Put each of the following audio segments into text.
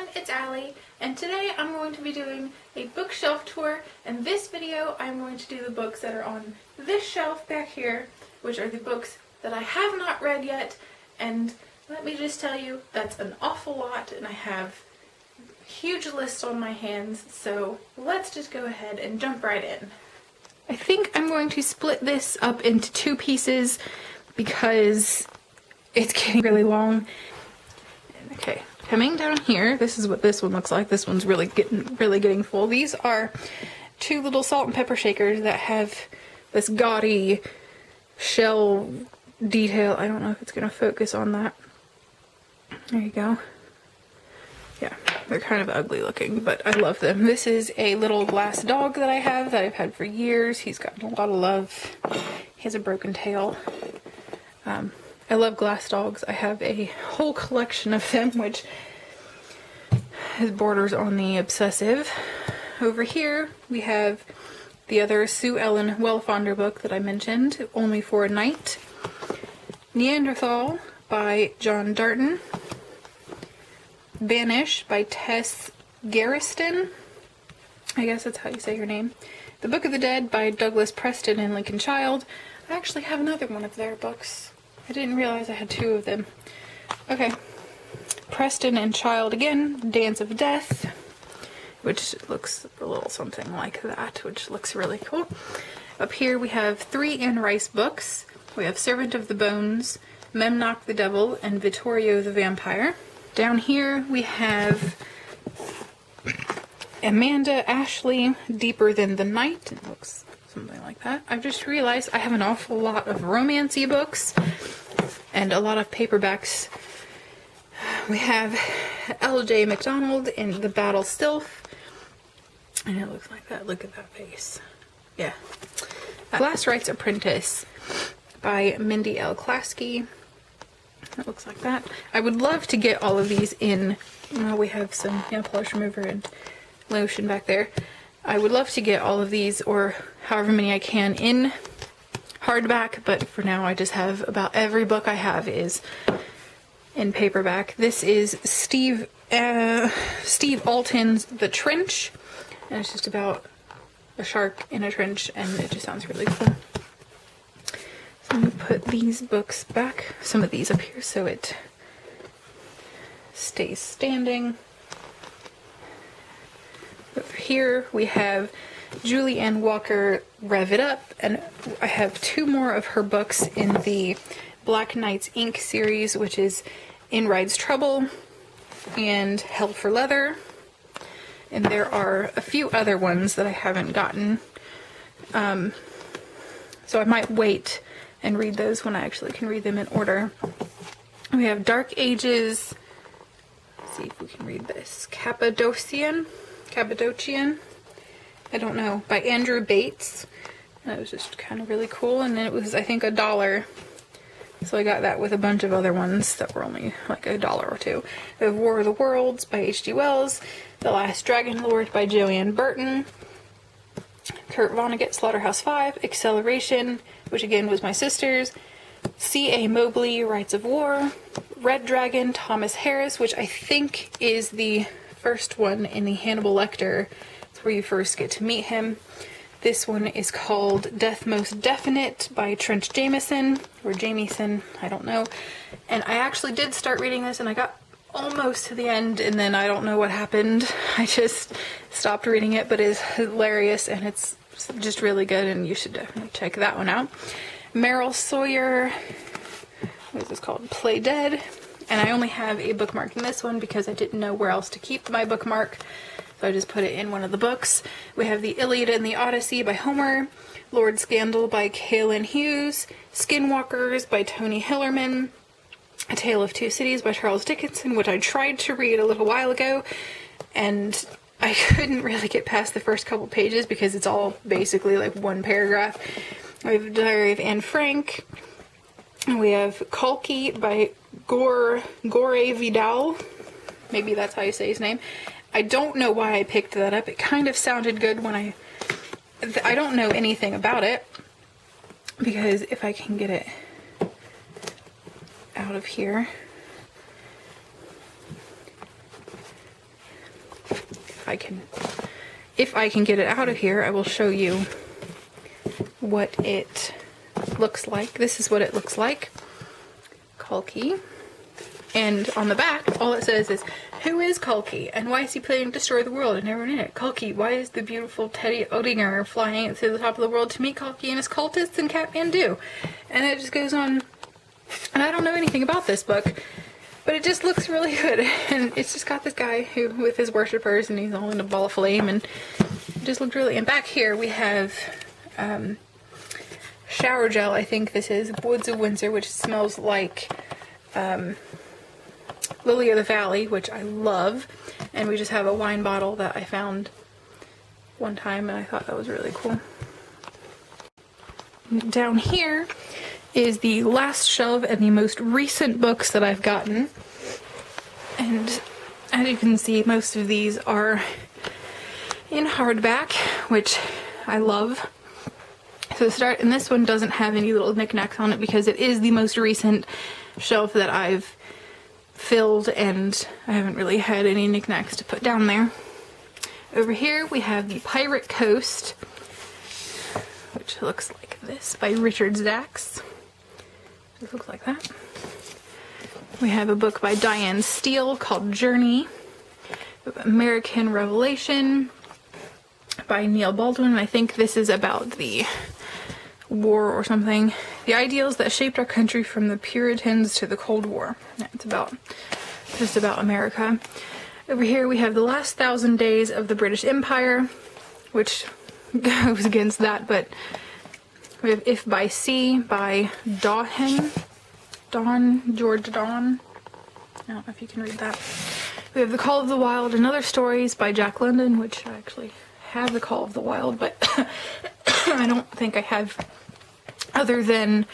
everyone, it's Allie, and today I'm going to be doing a bookshelf tour. In this video, I'm going to do the books that are on this shelf back here, which are the books that I have not read yet, and let me just tell you, that's an awful lot, and I have a huge list on my hands, so let's just go ahead and jump right in. I think I'm going to split this up into two pieces because it's getting really long. Okay, coming down here, this is what this one looks like. This one's really getting full. These are two little salt and pepper shakers that have this gaudy shell detail. I don't know if it's going to focus on that. There you go. Yeah, they're kind of ugly looking, but I love them. This is a little glass dog that I have that I've had for years. He's gotten a lot of love. He has a broken tail. I love glass dogs. I have a whole collection of them, which borders on the obsessive. Over here, we have the other Sue Ellen Wellfonder book that I mentioned, Only for a Night. Neanderthal by John Darton. Banish by Tess Garriston. I guess that's how you say her name. The Book of the Dead by Douglas Preston and Lincoln Child. I actually have another one of their books. I didn't realize I had two of them. Okay. Preston and Child again. Dance of Death, which looks a little something like that, which looks really cool. Up here we have three Anne Rice books. We have Servant of the Bones, Memnoch the Devil, and Vittorio the Vampire. Down here we have Amanda Ashley, Deeper Than the Night. It looks something like that. I've just realized I have an awful lot of romance-y books and a lot of paperbacks. We have L.J. MacDonald in The Battle Sylph, and it looks like that. Look at that face. Yeah. Glass Wright's Apprentice by Mindy L. Klasky. It looks like that. I would love to get all of these in. We have some nail polish remover and lotion back there. I would love to get all of these, or however many I can, in hardback, but for now I just have about every book I have is in paperback. This is Steve Alton's The Trench, and it's just about a shark in a trench, and it just sounds really cool. So I'm going to put these books back, some of these up here, so it stays standing. Over here we have Julie Ann Walker, Rev It Up, and I have two more of her books in the Black Knights Inc. series, which is In Rides Trouble and Hell for Leather. And there are a few other ones that I haven't gotten. So I might wait and read those when I actually can read them in order. We have Dark Ages. Let's see if we can read this. Cappadocian, I don't know, by Andrew Bates. That was just kind of really cool, and it was, I think, $1. So I got that with a bunch of other ones that were only like $1 or $2. We have War of the Worlds by H.G. Wells, The Last Dragon Lord by Joanne Burton, Kurt Vonnegut, Slaughterhouse-Five, Acceleration, which again was my sister's, C.A. Mobley, Rights of War, Red Dragon, Thomas Harris, which I think is the first one in the Hannibal Lecter. It's where you first get to meet him. This one is called Death Most Definite by Trent Jameson, or Jamieson, I don't know. And I actually did start reading this, and I got almost to the end, and then I don't know what happened. I just stopped reading it, but it's hilarious, and it's just really good, and you should definitely check that one out. Meryl Sawyer, what is this called? Play Dead. And I only have a bookmark in this one because I didn't know where else to keep my bookmark. So I just put it in one of the books. We have The Iliad and the Odyssey by Homer, Lord Scandal by Kaylin Hughes, Skinwalkers by Tony Hillerman, A Tale of Two Cities by Charles Dickinson, which I tried to read a little while ago, and I couldn't really get past the first couple pages because it's all basically like one paragraph. We have Diary of Anne Frank. We have Kalki by Gore Vidal. Maybe that's how you say his name. I don't know why I picked that up. It kind of sounded good when I don't know anything about it, because if I can get it out of here. I can get it out of here, I will show you what it looks like. This is what it looks like. Kalki. And on the back, all it says is, who is Kalki and why is he planning to destroy the world and everyone in it? Kalki, why is the beautiful Teddy Odinger flying to the top of the world to meet Kalki and his cultists in Kathmandu? And it just goes on. And I don't know anything about this book, but it just looks really good. And it's just got this guy who, with his worshippers, and he's all in a ball of flame, and it just looked really. And back here we have shower gel. I think this is Woods of Windsor, which smells like Lily of the Valley, which I love. And we just have a wine bottle that I found one time, and I thought that was really cool. Down here is the last shelf and the most recent books that I've gotten. And as you can see, most of these are in hardback, which I love. So to start, and this one doesn't have any little knickknacks on it because it is the most recent shelf that I've filled, and I haven't really had any knickknacks to put down there. Over here we have the Pirate Coast, which looks like this, by Richard Zacks. It looks like that. We have a book by Diane Steele called Journey. American Revelation by Neil Baldwin. I think this is about the war or something. The ideals that shaped our country from the Puritans to the Cold War. It's just about America. Over here we have The Last 1,000 Days of the British Empire, which goes against that, but we have If by Sea by George Dawn. I don't know if you can read that. We have The Call of the Wild and Other Stories by Jack London, which I actually have The Call of the Wild, but I don't think I have, other than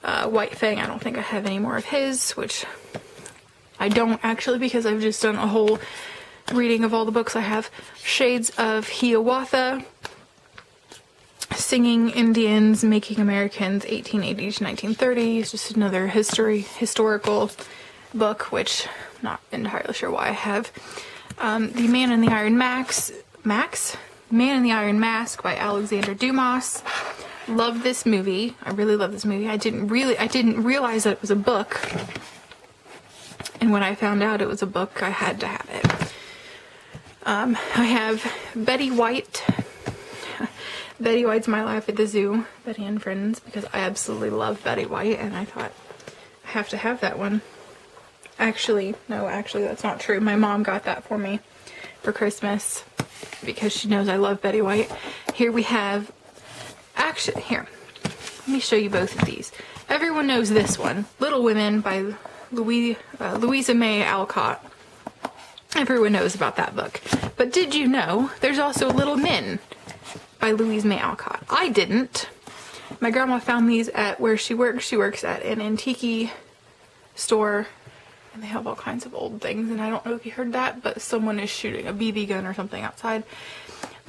White Fang, I don't think I have any more of his, which I don't actually, because I've just done a whole reading of all the books I have. Shades of Hiawatha, Singing Indians, Making Americans, 1880 to 1930. It's just another historical book, which I'm not entirely sure why I have. The Man in the Iron Man in the Iron Mask by Alexander Dumas. Love this movie. I really love this movie. I didn't realize that it was a book. And when I found out it was a book, I had to have it. I have Betty White. Betty White's My Life at the Zoo, Betty and Friends, because I absolutely love Betty White, and I thought I have to have that one. Actually, that's not true. My mom got that for me for Christmas because she knows I love Betty White. Here we have, let me show you both of these. Everyone knows this one, Little Women by Louisa May Alcott. Everyone knows about that book. But did you know there's also Little Men by Louise May Alcott? I didn't. My grandma found these at where she works. She works at an antique store, and they have all kinds of old things, and I don't know if you heard that, but someone is shooting a BB gun or something outside.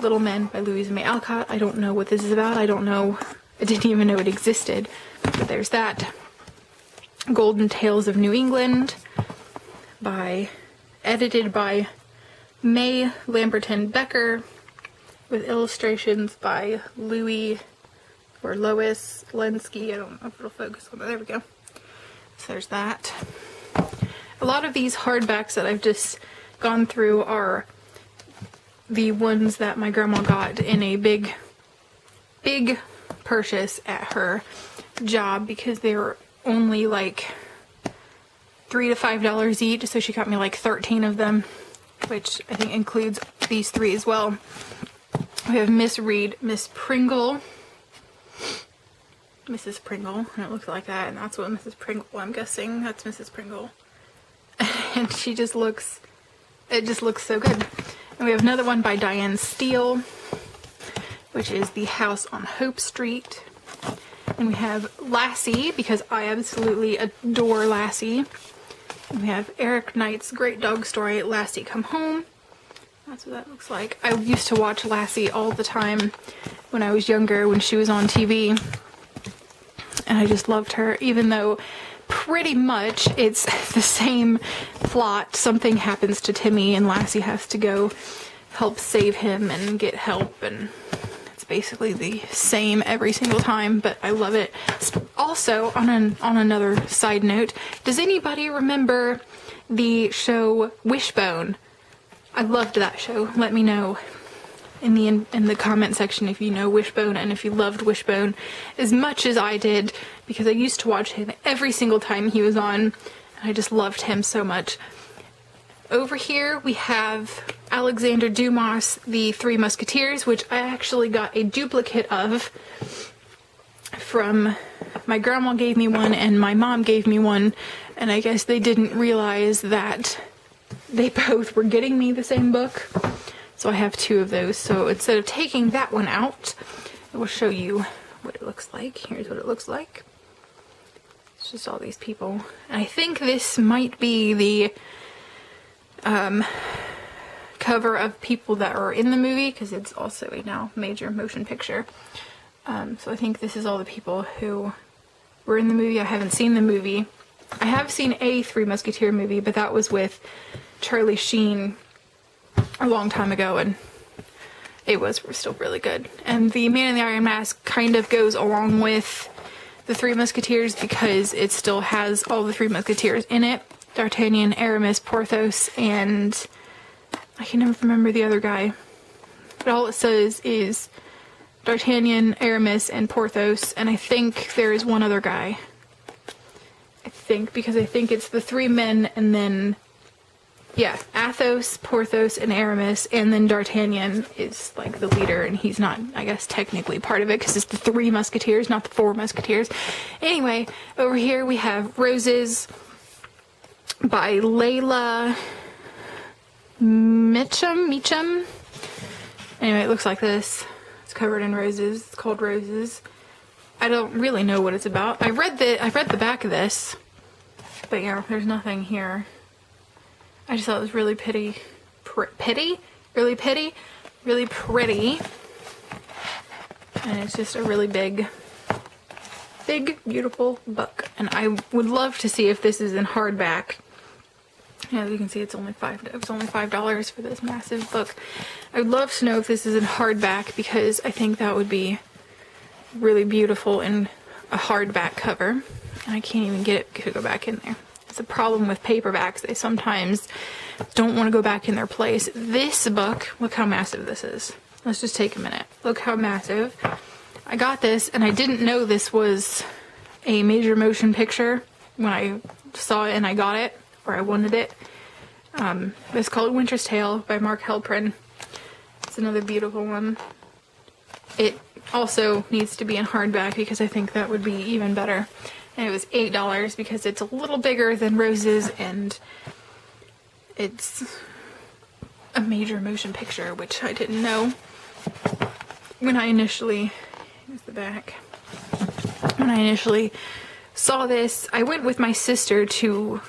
Little Men by Louise May Alcott. I don't know what this is about. I didn't even know it existed, but there's that. Golden Tales of New England edited by May Lamberton Becker, with illustrations by Lois Lenski. I don't know if it'll focus on that. There we go. So there's that. A lot of these hardbacks that I've just gone through are the ones that my grandma got in a big purchase at her job, because they were only like $3 to $5 each, so she got me like 13 of them, which I think includes these 3 as well. We have Miss Pringle, Mrs. Pringle, and it looks like that, and that's what Mrs. Pringle, I'm guessing that's Mrs. Pringle. And it just looks so good. And we have another one by Diane Steele, which is The House on Hope Street. And we have Lassie, because I absolutely adore Lassie. And we have Eric Knight's great dog story, Lassie Come Home. That's what that looks like. I used to watch Lassie all the time when I was younger, when she was on TV. And I just loved her, even though pretty much it's the same plot. Something happens to Timmy and Lassie has to go help save him and get help, and it's basically the same every single time, but I love it. Also, on another side note, does anybody remember the show Wishbone? I loved that show. Let me know in the comment section if you know Wishbone and if you loved Wishbone as much as I did, because I used to watch him every single time he was on, and I just loved him so much. Over here we have Alexander Dumas' The Three Musketeers, which I actually got a duplicate of from my grandma gave me one and my mom gave me one, and I guess they didn't realize that they both were getting me the same book. So I have two of those. So instead of taking that one out, I will show you what it looks like. Here's what it looks like. It's just all these people. And I think this might be the cover of people that are in the movie, because it's also a now major motion picture. So I think this is all the people who were in the movie. I haven't seen the movie. I have seen a Three Musketeer movie, but that was with Charlie Sheen a long time ago, and it was still really good. And the Man in the Iron Mask kind of goes along with the Three Musketeers because it still has all the Three Musketeers in it. D'Artagnan, Aramis, Porthos, and I can never remember the other guy. But all it says is D'Artagnan, Aramis, and Porthos, and I think there is one other guy. Because I think it's the three men, and then, yeah, Athos, Porthos, and Aramis, and then D'Artagnan is like the leader, and he's not, I guess, technically part of it because it's the Three Musketeers, not the Four Musketeers. Anyway, over here we have Roses by Layla Meacham. Anyway, it looks like this. It's covered in roses. It's called Roses. I don't really know what it's about. I read the back of this, but yeah, there's nothing here. I just thought it was really really pretty, and it's just a really big, beautiful book. And I would love to see if this is in hardback. As you can see, it's only $5 for this massive book. I would love to know if this is in hardback, because I think that would be really beautiful in a hardback cover. And I can't even get it to go back in there. It's a problem with paperbacks. They sometimes don't want to go back in their place. This book, look how massive this is. Let's just take a minute. Look how massive. I got this, and I didn't know this was a major motion picture when I saw it and I got it, or I wanted it. It's called Winter's Tale by Mark Halperin. It's another beautiful one. It also needs to be in hardback because I think that would be even better. And it was $8 because it's a little bigger than Roses, and it's a major motion picture, which I didn't know when I initially, here's the back, when I initially saw this. I went with my sister to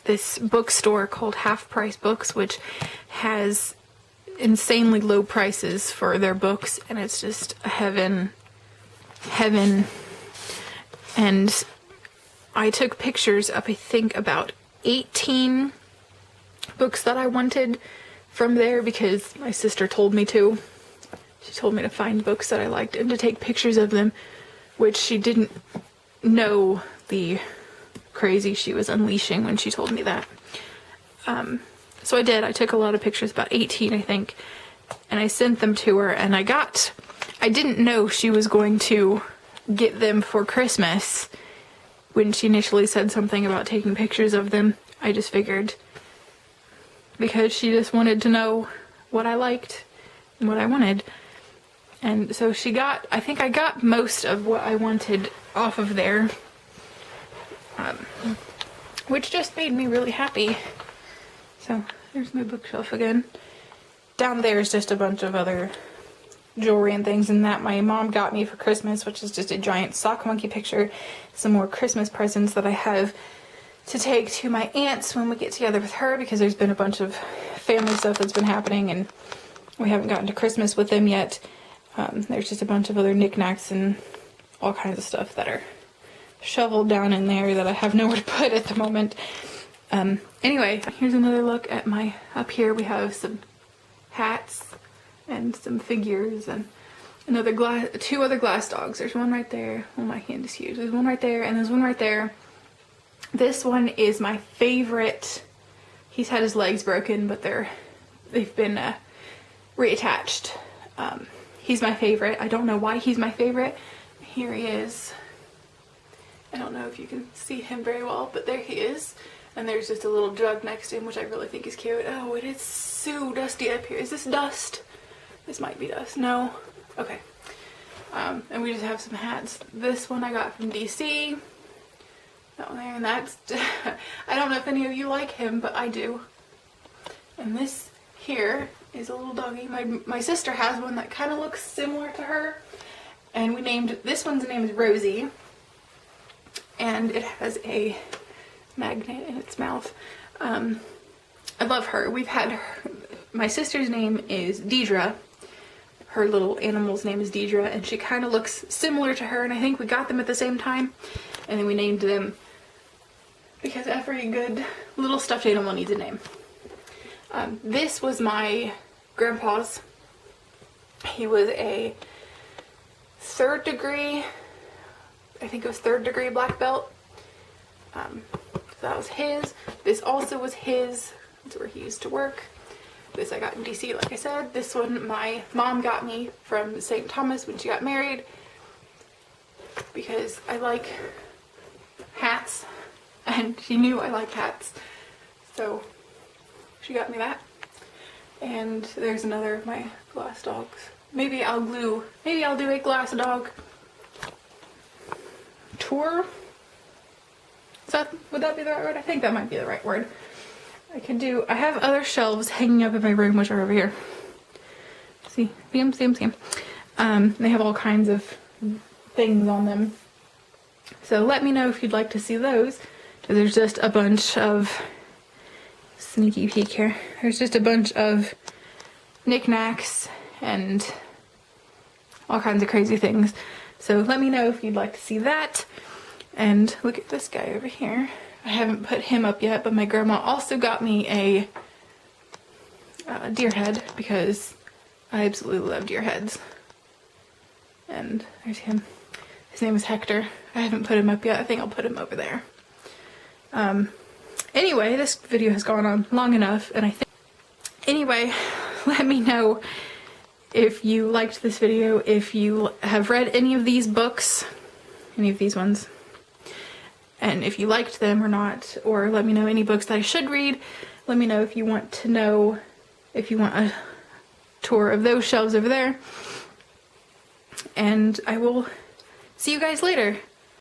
this bookstore called Half Price Books, which has insanely low prices for their books, and it's just heaven. And I took pictures of, I think, about 18 books that I wanted from there because my sister told me to. She told me to find books that I liked and to take pictures of them, which she didn't know the crazy she was unleashing when she told me that. So I did. I took a lot of pictures, about 18 I think, and I sent them to her, and I didn't know she was going to get them for Christmas when she initially said something about taking pictures of them. I just figured, because she just wanted to know what I liked and what I wanted. And so I think I got most of what I wanted off of there, which just made me really happy. So there's my bookshelf again. Down there is just a bunch of other jewelry and things, and that my mom got me for Christmas, which is just a giant sock monkey picture. Some more Christmas presents that I have to take to my aunt's when we get together with her, because there's been a bunch of family stuff that's been happening and we haven't gotten to Christmas with them yet. There's just a bunch of other knickknacks and all kinds of stuff that are shoveled down in there that I have nowhere to put at the moment. Anyway, here's another look at up here we have some hats and some figures and two other glass dogs. There's one right there. Oh, my hand is huge. There's one right there and there's one right there. This one is my favorite. He's had his legs broken, but they've been reattached. He's my favorite. I don't know why he's my favorite. Here he is. I don't know if you can see him very well, but there he is. And there's just a little jug next to him, which I really think is cute. Oh, it is so dusty up here. Is this dust? This might be dust. No? Okay. And we just have some hats. This one I got from DC. That one there, and that's... I don't know if any of you like him, but I do. And this here is a little doggy. My sister has one that kind of looks similar to her. And we named... This one's name is Rosie. And it has a magnet in its mouth. I love her. We've had her... My sister's name is Deidre. Her little animal's name is Deidre, and she kind of looks similar to her, and I think we got them at the same time. And then we named them because every good little stuffed animal needs a name. This was my grandpa's. He was a third degree black belt. So that was his. This also was his. That's where he used to work. This I got in DC, like I said. This one my mom got me from St. Thomas when she got married because I like hats and she knew I liked hats. So she got me that. And there's another of my glass dogs. Maybe I'll do a glass dog tour. Would that be the right word? I think that might be the right word. I have other shelves hanging up in my room, which are over here. See them. They have all kinds of things on them. So let me know if you'd like to see those. There's just a bunch of, sneaky peek here. There's just a bunch of knickknacks and all kinds of crazy things. So let me know if you'd like to see that. And look at this guy over here. I haven't put him up yet, but my grandma also got me a deer head because I absolutely love deer heads. And there's him. His name is Hector. I haven't put him up yet. I think I'll put him over there. Anyway, this video has gone on long enough, and anyway, let me know if you liked this video, if you have read any of these books, any of these ones, and if you liked them or not, or let me know any books that I should read. Let me know if you want a tour of those shelves over there. And I will see you guys later.